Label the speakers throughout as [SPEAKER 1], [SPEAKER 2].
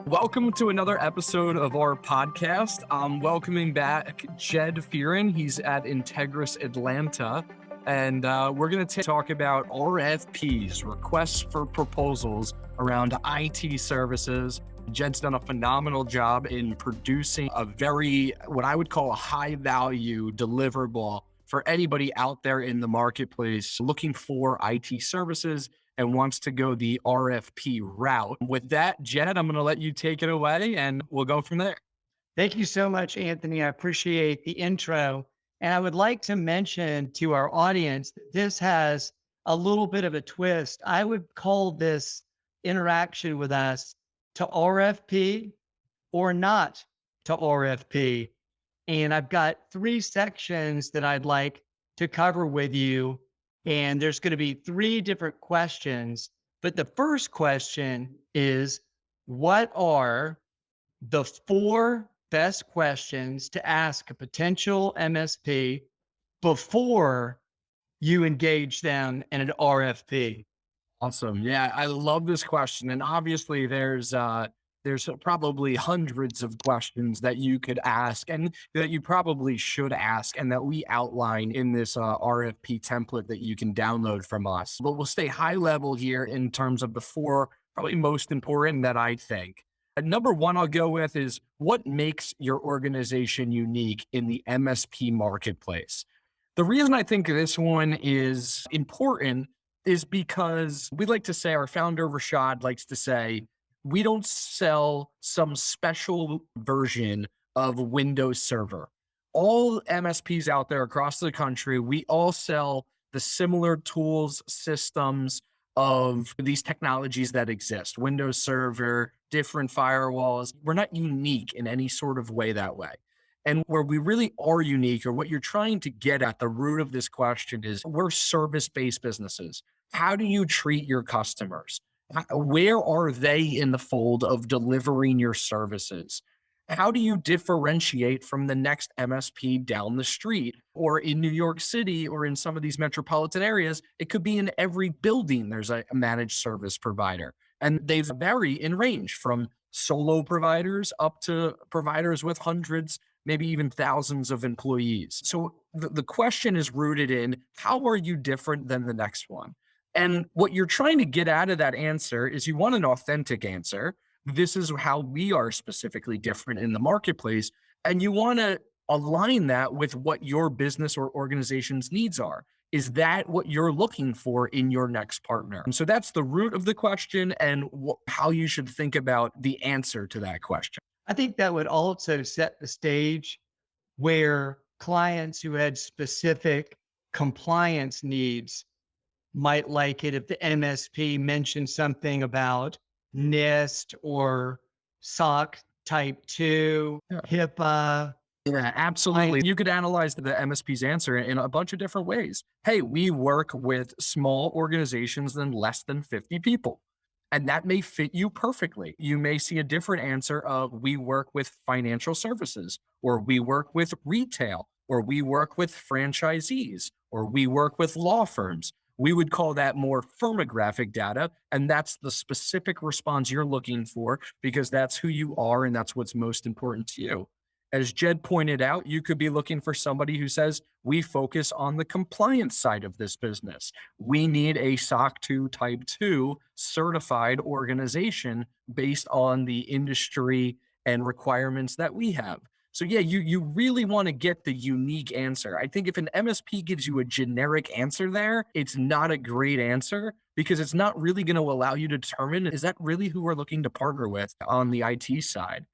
[SPEAKER 1] Welcome to another episode of our podcast. I'm welcoming back Jed Fearon. He's at Integris Atlanta. And we're going to talk about RFPs, requests for proposals around IT services. Jed's done a phenomenal job in producing a very, what I would call a high value deliverable for anybody out there in the marketplace looking for IT services and wants to go the RFP route. With that, Jed, I'm going to let you take it away and we'll go from there.
[SPEAKER 2] Thank you so much, Anthony. I appreciate the intro. And I would like to mention to our audience that this has a little bit of a twist. I would call this interaction with us to RFP or not to RFP. And I've got three sections that I'd like to cover with you. And there's going to be three different questions. But the first question is, what are the four best questions to ask a potential MSP before you engage them in an RFP?
[SPEAKER 1] Awesome. Yeah, I love this question. And obviously there's probably hundreds of questions that you could ask and that you probably should ask and that we outline in this RFP template that you can download from us. But we'll stay high level here in terms of the four probably most important that I think. Number one I'll go with is what makes your organization unique in the MSP marketplace? The reason I think this one is important is because we like to say, our founder Rashad likes to say, we don't sell some special version of Windows Server. All MSPs out there across the country, we all sell the similar tools, systems of these technologies that exist. Windows Server, different firewalls. We're not unique in any sort of way that way. And where we really are unique, or what you're trying to get at the root of this question, is we're service-based businesses. How do you treat your customers? Where are they in the fold of delivering your services? How do you differentiate from the next MSP down the street or in New York City or in some of these metropolitan areas? It could be in every building. There's a managed service provider, and they vary in range from solo providers up to providers with hundreds, maybe even thousands of employees. So the question is rooted in, how are you different than the next one? And what you're trying to get out of that answer is you want an authentic answer. This is how we are specifically different in the marketplace. And you want to align that with what your business or organization's needs are. Is that what you're looking for in your next partner? And so that's the root of the question and how you should think about the answer to that question.
[SPEAKER 2] I think that would also set the stage where clients who had specific compliance needs might like it if the MSP mentioned something about NIST or SOC type 2,
[SPEAKER 1] Yeah.
[SPEAKER 2] HIPAA.
[SPEAKER 1] Yeah, absolutely. You could analyze the MSP's answer in a bunch of different ways. Hey, we work with small organizations than less than 50 people. And that may fit you perfectly. You may see a different answer of, we work with financial services, or we work with retail, or we work with franchisees, or we work with law firms. We would call that more firmographic data. And that's the specific response you're looking for, because that's who you are and that's what's most important to you. As Jed pointed out, you could be looking for somebody who says, we focus on the compliance side of this business. We need a SOC 2 Type 2 certified organization based on the industry and requirements that we have. So yeah, you really want to get the unique answer. I think if an MSP gives you a generic answer there, it's not a great answer, because it's not really going to allow you to determine, is that really who we're looking to partner with on the IT side?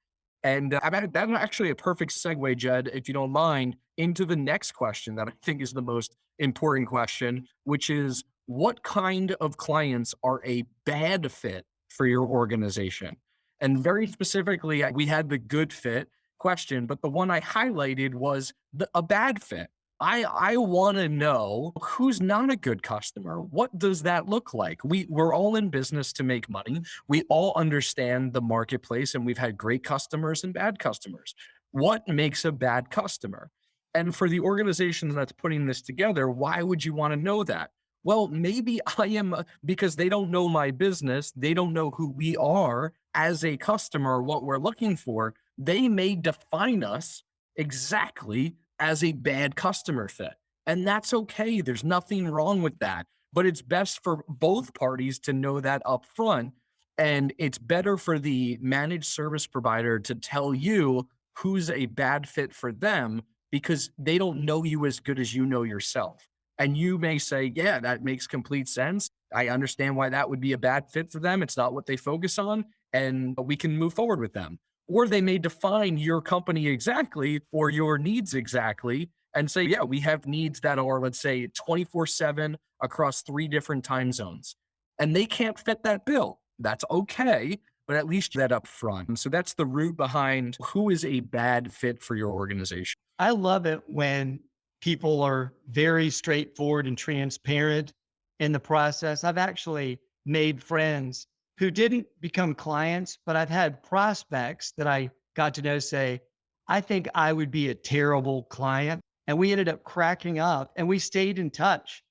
[SPEAKER 1] And that's actually a perfect segue, Jed, if you don't mind, into the next question that I think is the most important question, which is, what kind of clients are a bad fit for your organization? And very specifically, we had the good fit question, but the one I highlighted was a bad fit. I want to know who's not a good customer. What does that look like? We're all in business to make money. We all understand the marketplace, and we've had great customers and bad customers. What makes a bad customer? And for the organization that's putting this together, why would you want to know that? Well, maybe I am because they don't know my business. They don't know who we are as a customer, what we're looking for. They may define us exactly as a bad customer fit. And that's okay. There's nothing wrong with that. But it's best for both parties to know that up front. And it's better for the managed service provider to tell you who's a bad fit for them because they don't know you as good as you know yourself. And you may say, yeah, that makes complete sense. I understand why that would be a bad fit for them. It's not what they focus on, and we can move forward with them. Or they may define your company exactly or your needs exactly and say, yeah, we have needs that are, let's say, 24/7 across 3 different time zones. And they can't fit that bill. That's okay, but at least that up front. And so that's the root behind who is a bad fit for your organization.
[SPEAKER 2] I love it when people are very straightforward and transparent in the process. I've actually made friends who didn't become clients, but I've had prospects that I got to know say, I think I would be a terrible client. And we ended up cracking up and we stayed in touch.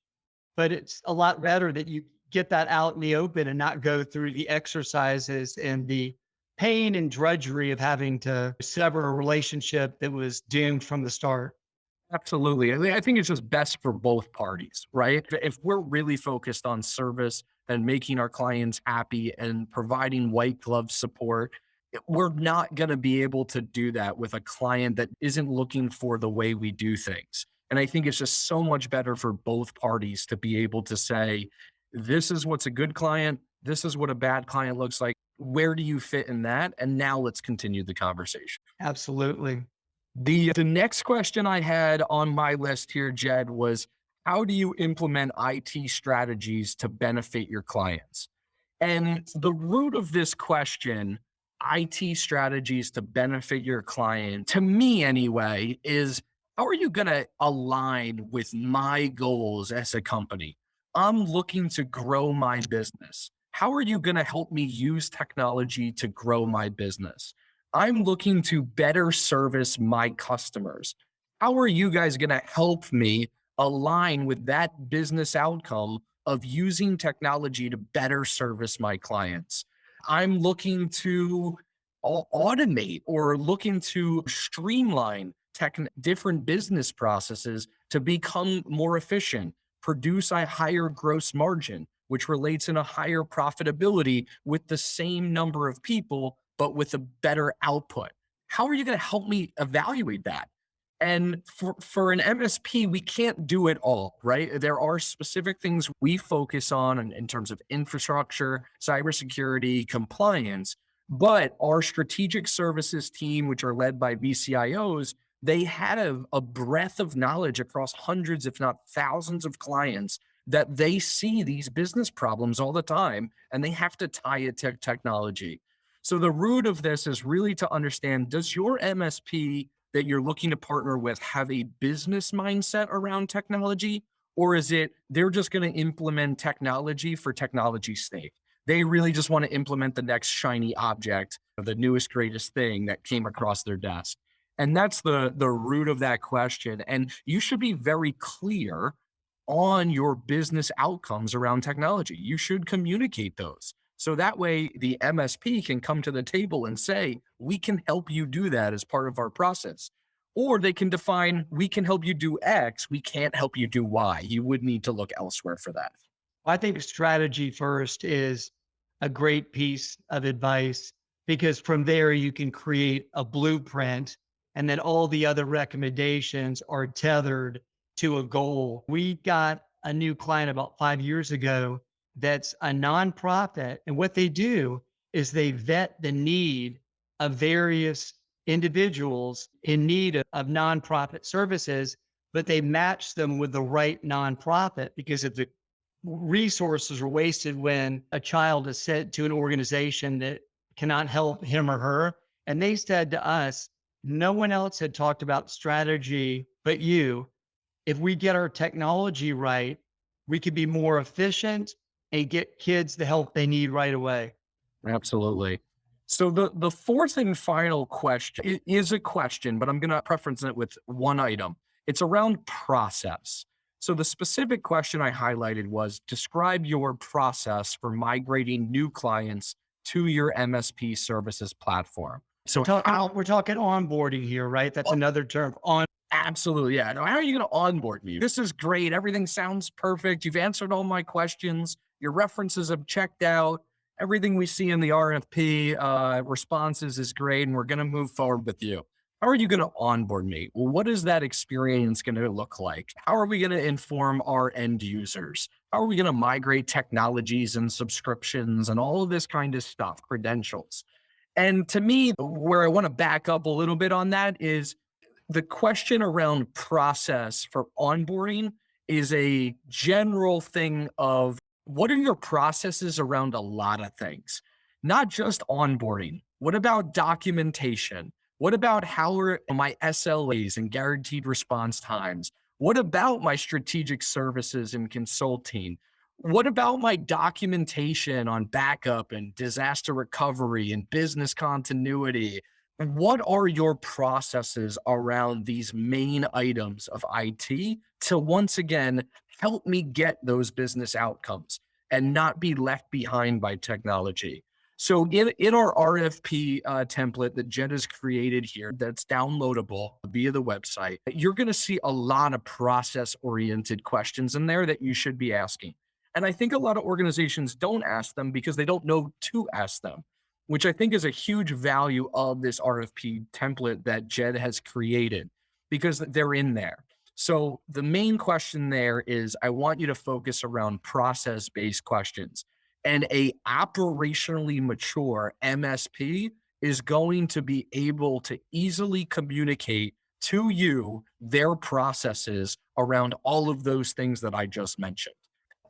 [SPEAKER 2] But it's a lot better that you get that out in the open and not go through the exercises and the pain and drudgery of having to sever a relationship that was doomed from the start.
[SPEAKER 1] Absolutely. I think it's just best for both parties, right? If we're really focused on service and making our clients happy and providing white glove support, we're not going to be able to do that with a client that isn't looking for the way we do things. And I think it's just so much better for both parties to be able to say, this is what's a good client. This is what a bad client looks like. Where do you fit in that? And now let's continue the conversation.
[SPEAKER 2] Absolutely.
[SPEAKER 1] The next question I had on my list here, Jed, was how do you implement IT strategies to benefit your clients? And the root of this question, IT strategies to benefit your client, to me anyway, is how are you going to align with my goals as a company? I'm looking to grow my business. How are you going to help me use technology to grow my business? I'm looking to better service my customers. How are you guys going to help me align with that business outcome of using technology to better service my clients? I'm looking to automate or looking to streamline different business processes to become more efficient, produce a higher gross margin, which relates in a higher profitability with the same number of people, but with a better output. How are you going to help me evaluate that? And for an MSP, we can't do it all, right? There are specific things we focus on in terms of infrastructure, cybersecurity, compliance. But our strategic services team, which are led by BCIOs, they have a breadth of knowledge across hundreds, if not thousands of clients that they see these business problems all the time and they have to tie it to technology. So the root of this is really to understand, does your MSP that you're looking to partner with have a business mindset around technology? Or is it they're just going to implement technology for technology's sake? They really just want to implement the next shiny object, the newest, greatest thing that came across their desk. And that's the root of that question. And you should be very clear on your business outcomes around technology. You should communicate those. So that way the MSP can come to the table and say, we can help you do that as part of our process. Or they can define, we can help you do X, we can't help you do Y. You would need to look elsewhere for that.
[SPEAKER 2] I think strategy first is a great piece of advice because from there you can create a blueprint and then all the other recommendations are tethered to a goal. We got a new client about 5 years ago that's a nonprofit. And what they do is they vet the need of various individuals in need of nonprofit services, but they match them with the right nonprofit because if the resources are wasted when a child is sent to an organization that cannot help him or her. And they said to us, no one else had talked about strategy but you. If we get our technology right, we could be more efficient and get kids the help they need right away.
[SPEAKER 1] Absolutely. So the fourth and final question is a question, but I'm going to preference it with one item. It's around process. So the specific question I highlighted was describe your process for migrating new clients to your MSP services platform. So
[SPEAKER 2] We're talking onboarding here, right? That's another term.
[SPEAKER 1] absolutely. Yeah. Now, how are you going to onboard me? This is great. Everything sounds perfect. You've answered all my questions. Your references have checked out. Everything we see in the RFP responses is great. And we're going to move forward with you. How are you going to onboard me? Well, what is that experience going to look like? How are we going to inform our end users? How are we going to migrate technologies and subscriptions and all of this kind of stuff, credentials? And to me, where I want to back up a little bit on that is the question around process for onboarding is a general thing of what are your processes around a lot of things, not just onboarding. What about documentation? What about how are my SLAs and guaranteed response times? What about my strategic services and consulting? What about my documentation on backup and disaster recovery and business continuity? What are your processes around these main items of IT to once again help me get those business outcomes and not be left behind by technology? So in our RFP template that Jed has created here, that's downloadable via the website, you're going to see a lot of process oriented questions in there that you should be asking. And I think a lot of organizations don't ask them because they don't know to ask them, which I think is a huge value of this RFP template that Jed has created because they're in there. So the main question there is I want you to focus around process-based questions. And a operationally mature MSP is going to be able to easily communicate to you their processes around all of those things that I just mentioned.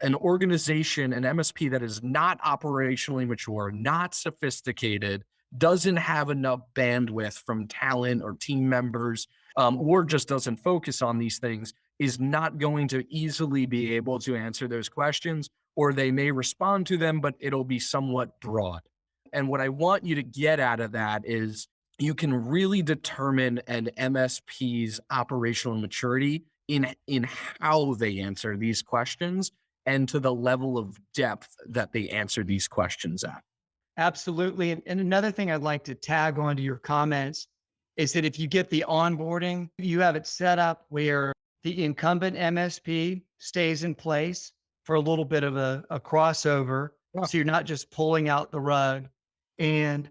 [SPEAKER 1] An organization, an MSP that is not operationally mature, not sophisticated, doesn't have enough bandwidth from talent or team members, or just doesn't focus on these things, is not going to easily be able to answer those questions, or they may respond to them, but it'll be somewhat broad. And what I want you to get out of that is you can really determine an MSP's operational maturity in how they answer these questions and to the level of depth that they answer these questions at.
[SPEAKER 2] Absolutely. And another thing I'd like to tag onto your comments is that if you get the onboarding, you have it set up where the incumbent MSP stays in place for a little bit of a crossover.
[SPEAKER 1] Yeah.
[SPEAKER 2] So you're not just pulling out the rug, and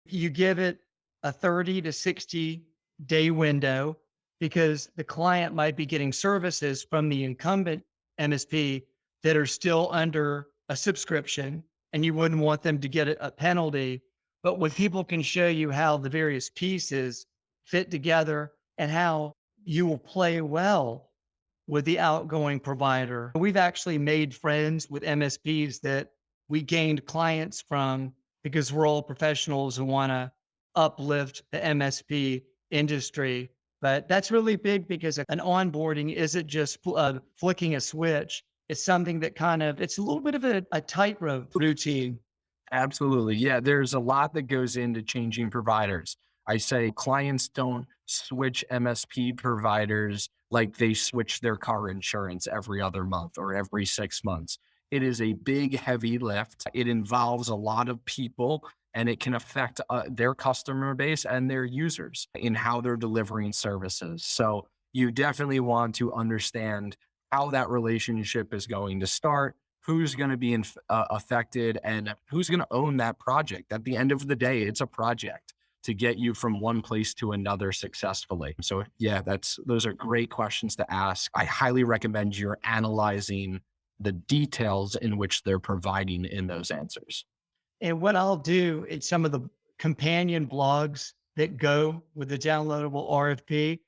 [SPEAKER 2] you give it a 30 to 60-day window because the client might be getting services from the incumbent MSP that are still under a subscription, and you wouldn't want them to get a penalty. But when people can show you how the various pieces fit together and how you will play well with the outgoing provider, we've actually made friends with MSPs that we gained clients from because we're all professionals and want to uplift the MSP industry. But that's really big because an onboarding isn't just flicking a switch. It's something that it's a little bit of a tightrope routine.
[SPEAKER 1] Absolutely. Yeah, there's a lot that goes into changing providers. I say clients don't switch MSP providers like they switch their car insurance every other month or every 6 months. It is a big, heavy lift. It involves a lot of people and it can affect their customer base and their users in how they're delivering services. So you definitely want to understand how that relationship is going to start, who's going to be affected, and who's going to own that project. At the end of the day, it's a project to get you from one place to another successfully. So yeah, those are great questions to ask. I highly recommend you're analyzing the details in which they're providing in those answers.
[SPEAKER 2] And what I'll do in some of the companion blogs that go with the downloadable RFP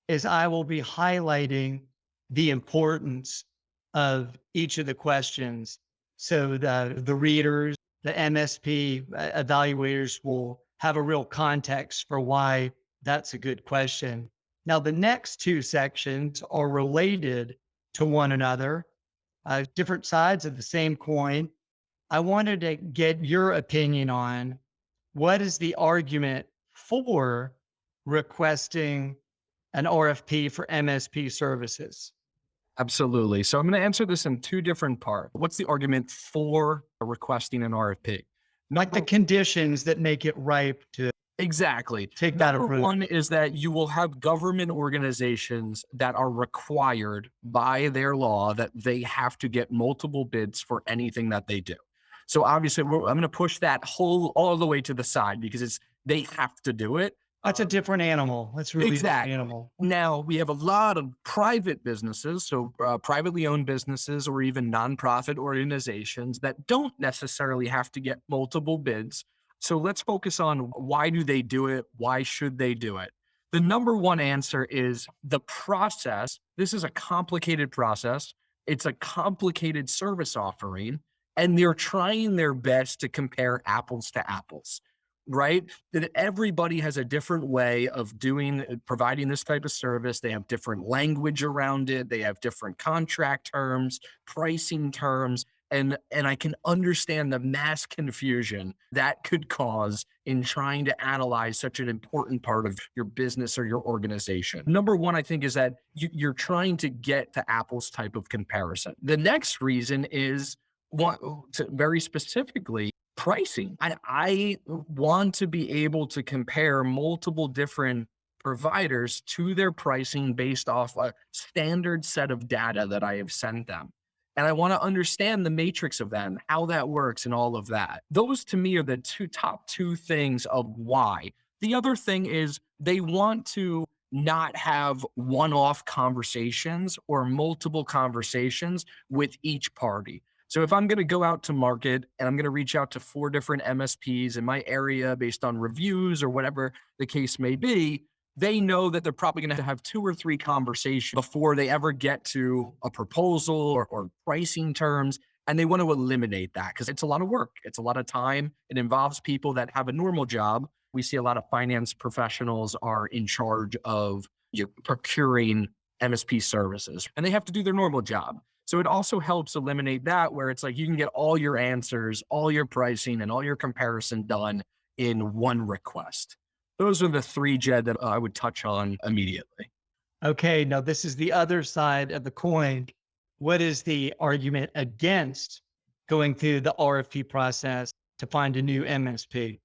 [SPEAKER 2] is I will be highlighting the importance of each of the questions. So the readers, the MSP evaluators will have a real context for why that's a good question. Now, the next two sections are related to one another, different sides of the same coin. I wanted to get your opinion on what is the argument for requesting an RFP for MSP services?
[SPEAKER 1] Absolutely. So I'm going to answer this in two different parts. What's the argument for requesting an RFP?
[SPEAKER 2] Like the conditions that make it ripe to
[SPEAKER 1] Exactly.
[SPEAKER 2] take that
[SPEAKER 1] Number
[SPEAKER 2] approval.
[SPEAKER 1] one is that you will have government organizations that are required by their law that they have to get multiple bids for anything that they do. So obviously, I'm going to push that whole all the way to the side because they have to do it.
[SPEAKER 2] That's a different animal. That's really a different
[SPEAKER 1] Exactly.
[SPEAKER 2] animal.
[SPEAKER 1] Now we have a lot of private businesses, so privately owned businesses or even nonprofit organizations that don't necessarily have to get multiple bids. So let's focus on why do they do it? Why should they do it? The number one answer is the process. This is a complicated process. It's a complicated service offering, and they're trying their best to compare apples to apples, right? That everybody has a different way of providing this type of service. They have different language around it. They have different contract terms, pricing terms, and I can understand the mass confusion that could cause in trying to analyze such an important part of your business or your organization. Number one, I think, is that you're trying to get to apples type of comparison. The next reason is very specifically pricing. I want to be able to compare multiple different providers to their pricing based off a standard set of data that I have sent them. And I want to understand the matrix of that and how that works and all of that. Those to me are the top two things of why. The other thing is they want to not have one-off conversations or multiple conversations with each party. So if I'm going to go out to market and I'm going to reach out to 4 different MSPs in my area based on reviews or whatever the case may be, they know that they're probably going to have 2 or 3 conversations before they ever get to a proposal or pricing terms. And they want to eliminate that because it's a lot of work. It's a lot of time. It involves people that have a normal job. We see a lot of finance professionals are in charge of procuring MSP services, and they have to do their normal job. So it also helps eliminate that where it's like you can get all your answers, all your pricing, and all your comparison done in one request. Those are the 3, Jed, that I would touch on immediately.
[SPEAKER 2] Okay, now this is the other side of the coin. What is the argument against going through the RFP process to find a new MSP?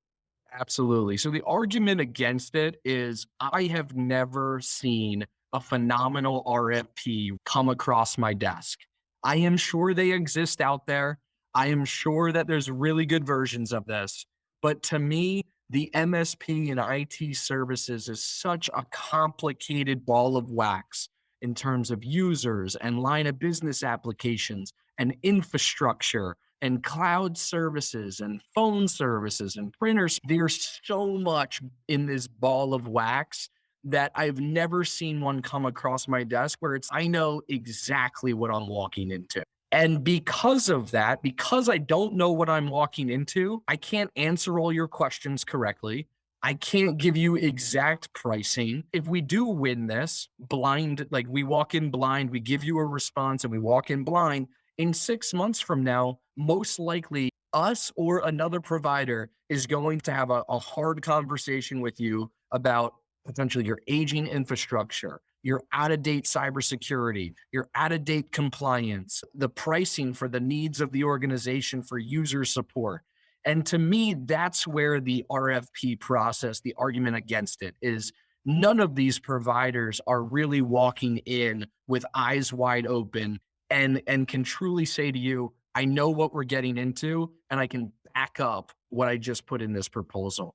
[SPEAKER 1] Absolutely. So the argument against it is I have never seen a phenomenal RFP come across my desk. I am sure they exist out there. I am sure that there's really good versions of this. But to me, the MSP and IT services is such a complicated ball of wax in terms of users and line of business applications and infrastructure and cloud services and phone services and printers. There's so much in this ball of wax that I've never seen one come across my desk where I know exactly what I'm walking into. And because of that, because I don't know what I'm walking into, I can't answer all your questions correctly. I can't give you exact pricing. If we do win this blind, like we walk in blind, we give you a response and we walk in blind, in 6 months from now, most likely us or another provider is going to have a hard conversation with you about potentially your aging infrastructure, your out-of-date cybersecurity, your out-of-date compliance, the pricing for the needs of the organization for user support. And to me, that's where the RFP process, the argument against it is none of these providers are really walking in with eyes wide open and can truly say to you, I know what we're getting into and I can back up what I just put in this proposal.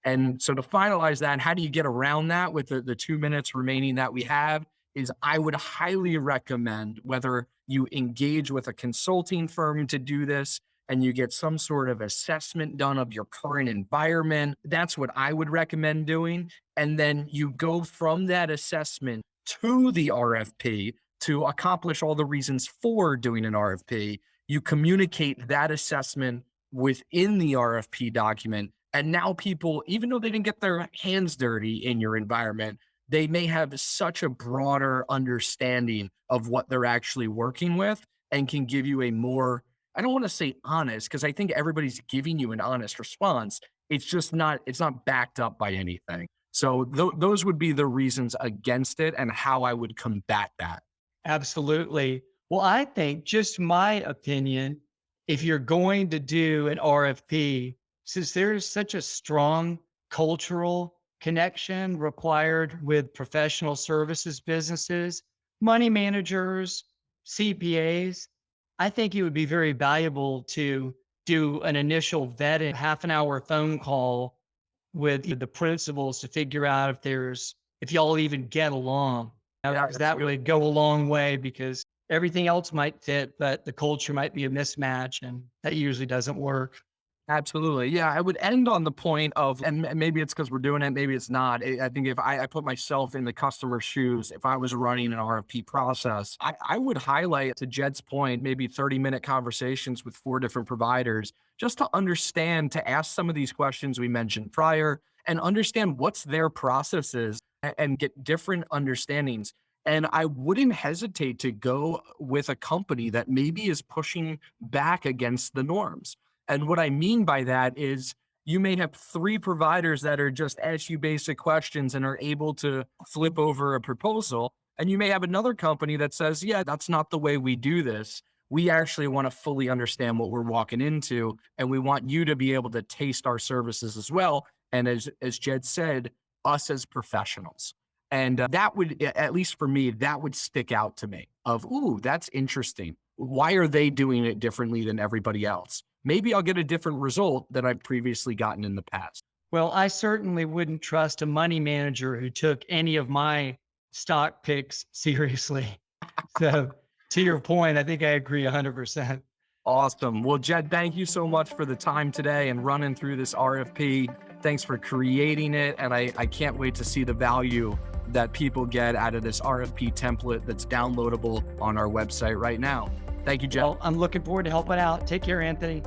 [SPEAKER 1] And so to finalize that, how do you get around that with the 2 minutes remaining that we have is I would highly recommend whether you engage with a consulting firm to do this and you get some sort of assessment done of your current environment. That's what I would recommend doing. And then you go from that assessment to the RFP to accomplish all the reasons for doing an RFP. You communicate that assessment within the RFP document. And now people, even though they didn't get their hands dirty in your environment, they may have such a broader understanding of what they're actually working with and can give you a more, I don't want to say honest, because I think everybody's giving you an honest response. It's not backed up by anything. So those would be the reasons against it and how I would combat that.
[SPEAKER 2] Absolutely. Well, I think, just my opinion, if you're going to do an RFP, since there's such a strong cultural connection required with professional services businesses, money managers, CPAs, I think it would be very valuable to do an initial vetting, half an hour phone call with the principals to figure out if y'all even get along.
[SPEAKER 1] Yeah,
[SPEAKER 2] 'Cause that would go a long way, because everything else might fit, but the culture might be a mismatch, and that usually doesn't work.
[SPEAKER 1] absolutely. Yeah, I would end on the point of, and maybe it's because we're doing it, maybe it's not. I think if I put myself in the customer's shoes, if I was running an RFP process, I would highlight, to Jed's point, maybe 30-minute conversations with 4 different providers just to understand, to ask some of these questions we mentioned prior and understand what's their processes and get different understandings. And I wouldn't hesitate to go with a company that maybe is pushing back against the norms. And what I mean by that is, you may have 3 providers that are just ask you basic questions and are able to flip over a proposal. And you may have another company that says, yeah, that's not the way we do this. We actually want to fully understand what we're walking into. And we want you to be able to taste our services as well. And as Jed said, us as professionals. And that would, at least for me, that would stick out to me of, ooh, that's interesting. Why are they doing it differently than everybody else? Maybe I'll get a different result than I've previously gotten in the past.
[SPEAKER 2] Well, I certainly wouldn't trust a money manager who took any of my stock picks seriously. So, to your point, I think I agree 100%.
[SPEAKER 1] Awesome. Well, Jed, thank you so much for the time today and running through this RFP. Thanks for creating it. And I can't wait to see the value that people get out of this RFP template that's downloadable on our website right now. Thank you, Jed.
[SPEAKER 2] Well, I'm looking forward to helping out. Take care, Anthony.